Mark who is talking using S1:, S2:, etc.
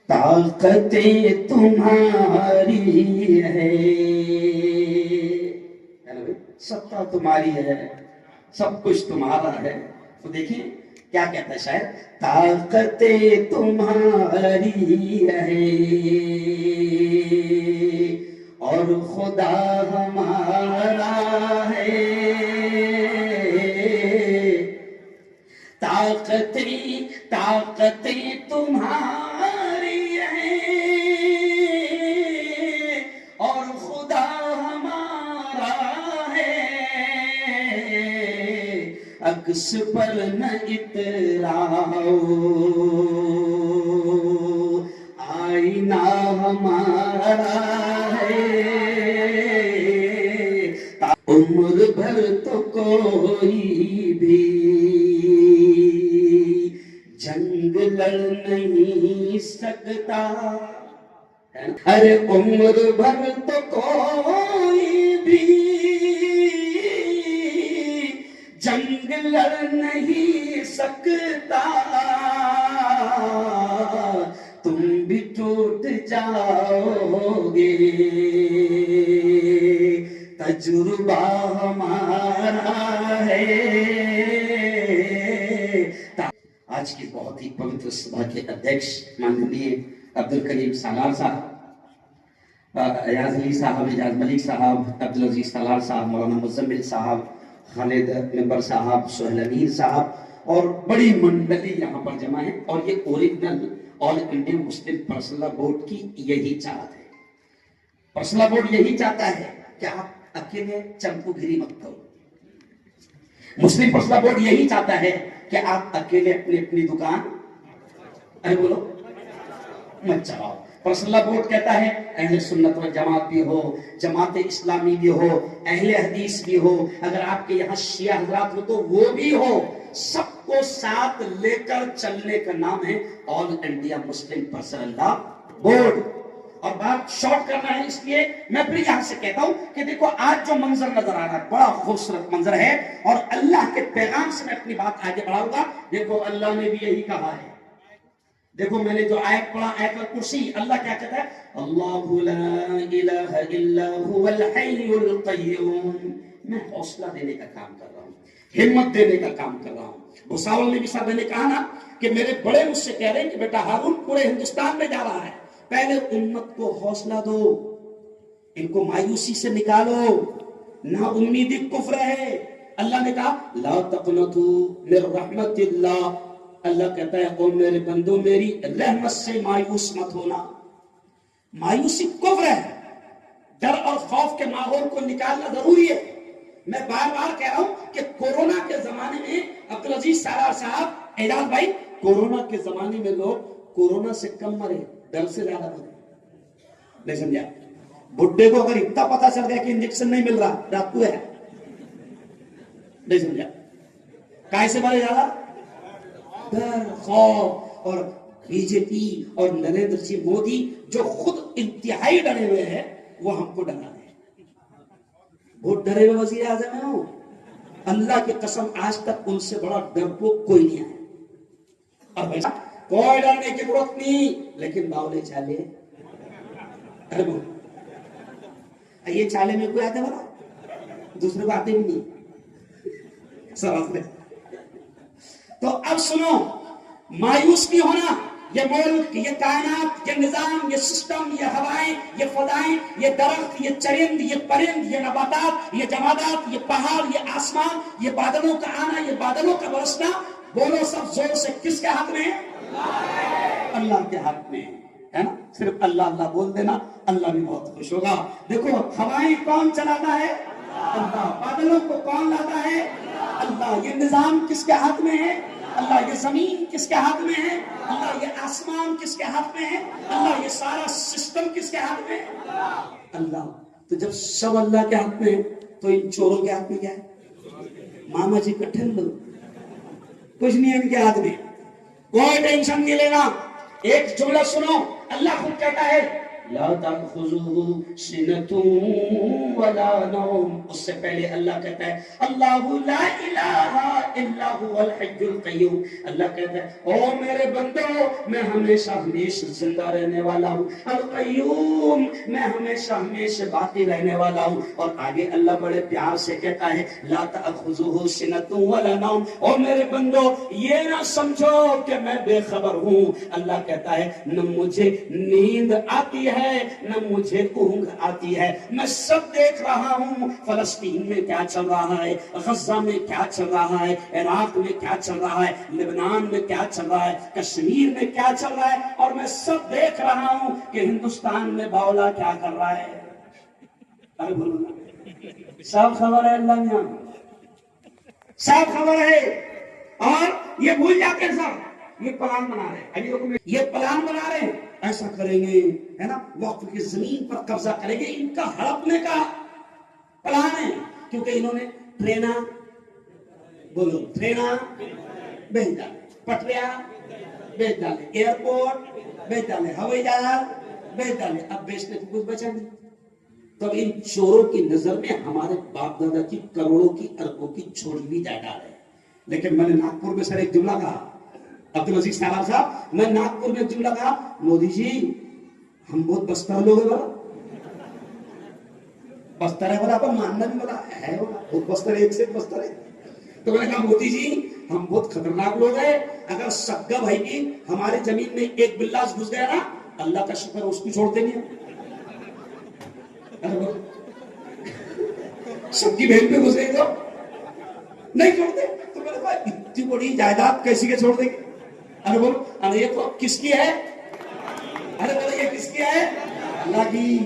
S1: طاقتیں تمہاری ہے، ستا تمہاری ہے، سب کچھ تمہارا ہے. تو دیکھیں کیا کہتا ہے شاعر، طاقتیں تمہاری ہے اور خدا ہمارا ہے. طاقتیں تمہاری ہیں اور خدا ہمارا ہے، عکس پر نہ اتراؤ، آئینہ ہمارا ہے. عمر بھر تو کوئی بھی جنگ لڑ نہیں سکتا، ارے عمر بھر تو کوئی بھی جنگ لڑ نہیں سکتا، تم بھی ٹوٹ جاؤ گے، تجربہ ہمارا ہے. آج کی بہت ہی پوتر سبھا کے ادھیکش ماننیے عبدالکریم سالار صاحب، ایاز علی صاحب، اعجاز ملک صاحب، عبدالعزیز سالار صاحب، مولانا مزمل صاحب، خالد ممبر صاحب، سہیل امیر صاحب اور بڑی منڈلی یہاں پر جمع ہے. اور یہ اوریجنل آل انڈیا مسلم پرسنل بورڈ کی یہی چاہت ہے. پرسنل بورڈ یہی چاہتا ہے کہ آپ اکیلے چمکو گیری مت کرو. مسلم پرسنل بورڈ یہی چاہتا ہے کہ آپ اکیلے اپنی اپنی دکان ارے بولو مت چلاؤ. پرسنل بورڈ کہتا ہے اہل سنت و جماعت بھی ہو، جماعت اسلامی بھی ہو، اہل حدیث بھی ہو، اگر آپ کے یہاں شیعہ حضرات ہو تو وہ بھی ہو، سب کو ساتھ لے کر چلنے کا نام ہے آل انڈیا مسلم پرسنل لا بورڈ. اور بات شارٹ کرنا ہے، اس لیے میں پھر یہاں سے کہتا ہوں کہ دیکھو آج جو منظر نظر آ رہا ہے بڑا خوبصورت منظر ہے، اور اللہ کے پیغام سے میں اپنی بات آگے بڑھاؤں گا. دیکھو اللہ نے بھی یہی کہا ہے. دیکھو میں نے جو آیت پڑھا، آیت الکرسی، اللہ کیا کہتا ہے، اللہ لا الہ الا هو الحی القیوم. میں حوصلہ دینے کا کام کر رہا ہوں، ہمت دینے کا کام کر رہا ہوں. بھساول نبی صاحب نے کہا نا کہ میرے بڑے مجھ سے کہہ رہے ہیں کہ بیٹا ہارون پورے ہندوستان میں جا رہا ہے، پہلے امت کو حوصلہ دو، ان کو مایوسی سے نکالو، نا امیدی کفر ہے. اللہ نے کہا لا تقنطوا من رحمت اللہ. اللہ کہتا ہے او میرے بندو میری رحمت سے مایوس مت ہونا. مایوسی کفر ہے. ڈر اور خوف کے ماحول کو نکالنا ضروری ہے. میں بار بار کہہ رہا ہوں کہ کورونا کے زمانے میں عبدالعزیز سالار صاحب، اعجاز بھائی، کورونا کے زمانے میں لوگ کورونا سے کم مرے، ڈر سے زیادہ مرے. نہیں سمجھا؟ بڈھے کو اگر اتنا پتا چل گیا کہ انجیکشن نہیں مل رہا ڈاکو ہے. نہیں سمجھا؟ کائے سے مرے زیادہ؟ ڈر، خوف. اور بی جے پی اور نریندر سنگھ مودی جو خود انتہائی ڈرے ہوئے ہیں وہ ہم کو ڈرا رہے ہیں. بہت ڈرے ہوئے وزیر اعظم ہیں. اللہ کی قسم آج تک ان سے بڑا ڈرپوک کوئی نہیں آیا. اور بھائی کوئی ڈرنے کی ضرورت نہیں، لیکن باولے چالے. ارے بول یہ چالے میں کوئی آتے بڑا، دوسرے کو آتے بھی نہیں. سر تو اب سنو، مایوس نہیں ہونا. یہ ملک، یہ کائنات، یہ نظام، یہ سسٹم، یہ ہوائیں، یہ فضائیں، یہ درخت، یہ چرند، یہ پرند، یہ نباتات، یہ جمادات، یہ پہاڑ، یہ آسمان، یہ بادلوں کا آنا، یہ بادلوں کا برسنا، بولو سب زور سے کس کے ہاتھ میں ہے؟ اللہ کے ہاتھ میں ہے نا. صرف اللہ اللہ بول دینا، اللہ بھی بہت خوش ہوگا. دیکھو ہوائیں کون چلاتا ہے؟ اللہ. بادلوں کو کون لاتا ہے؟ اللہ. یہ نظام کس کے ہاتھ میں ہے؟ اللہ. یہ زمین کس کے ہاتھ میں ہے؟ اللہ. یہ آسمان کس کے ہاتھ میں ہے؟ اللہ. یہ سارا سسٹم کس کے ہاتھ میں ہے؟ اللہ. تو جب سب اللہ کے ہاتھ میں ہے تو ان چوروں کے ہاتھ میں کیا ہے؟ ماما جی کٹھن لو، کچھ نہیں ہے ان کے ہاتھ میں. کوئی ٹینشن نہیں لینا. ایک جملہ سنو، اللہ خود کہتا ہے لا تأخذه سنة ولا نوم. اس سے پہلے اللہ کہتا ہے اللہ لا الہ الا هو الحی القیوم. اللہ کہتا ہے او میرے بندو میں ہمیشہ ہمیشہ زندہ رہنے والا ہوں. القیوم میں ہمیشہ ہمیشہ باقی رہنے والا ہوں. اور آگے اللہ بڑے پیار سے کہتا ہے لا تأخذه سنة ولا نوم. او میرے بندو یہ نہ سمجھو کہ میں بے خبر ہوں. اللہ کہتا ہے نہ مجھے نیند آتی ہے نہ مجھے اونگ آتی ہے. میں سب دیکھ رہا ہوں. فلسطین میں کیا چل رہا ہے, غزہ میں کیا چل رہا ہے, عراق میں کیا چل رہا ہے, لبنان میں کیا چل رہا ہے, کشمیر میں کیا چل رہا ہے, اور میں سب دیکھ رہا ہوں کہ ہندوستان میں باولا کیا کر رہا ہے. ارے بولو نا, سب خبر ہے اللہ نے, سب خبر ہے. اور یہ بھول جاتے ہیں سب, یہ پلان بنا رہے ہیں, یہ پلان بنا رہے ہیں ایسا کریں گے, ہے نا, وقت کی زمین پر قبضہ کریں گے. ان کا ہڑپنے کا پلان ہے, کیونکہ انہوں نے ٹرینا, بولو ٹرینا بیچ ڈالے, پٹریاں بیچ ڈالے, ایئرپورٹ بیچ ڈالے, ہوائی جہاز بیچ ڈالے. اب بیچنے کو کچھ بچا نہیں. تو ان چوروں کی نظر میں ہمارے باپ دادا کی کروڑوں کی اربوں کی چھوڑی ہوئی جائیداد ہے. لیکن میں نے ناگپور میں سر ایک جملہ کہا, عبدالعزیز سالار صاحب, میں ناگپور میں جملہ کہا, مودی جی ہم بہت بستر لوگ ہیں, بولا بستر ہے, بولا پر ماننا بھی بولا ہے, بولا بہت بستر ہے, ایک سے بستر ہے. تو میں نے کہا مودی جی ہم بہت خطرناک لوگ ہیں, اگر سگا بھائی کی ہماری زمین میں ایک بلاس گھس گیا نا, اللہ کا شکر اس کو چھوڑتے نہیں. سب کی بہن پہ گھس گئی تو نہیں چھوڑتے. تو میں نے کہا اتنی بڑی جائیداد کیسی کے چھوڑ دیں گے. ارے بولو, ارے یہ تو کس کی ہے, ارے بولو یہ کس کی ہے, اللہ کی.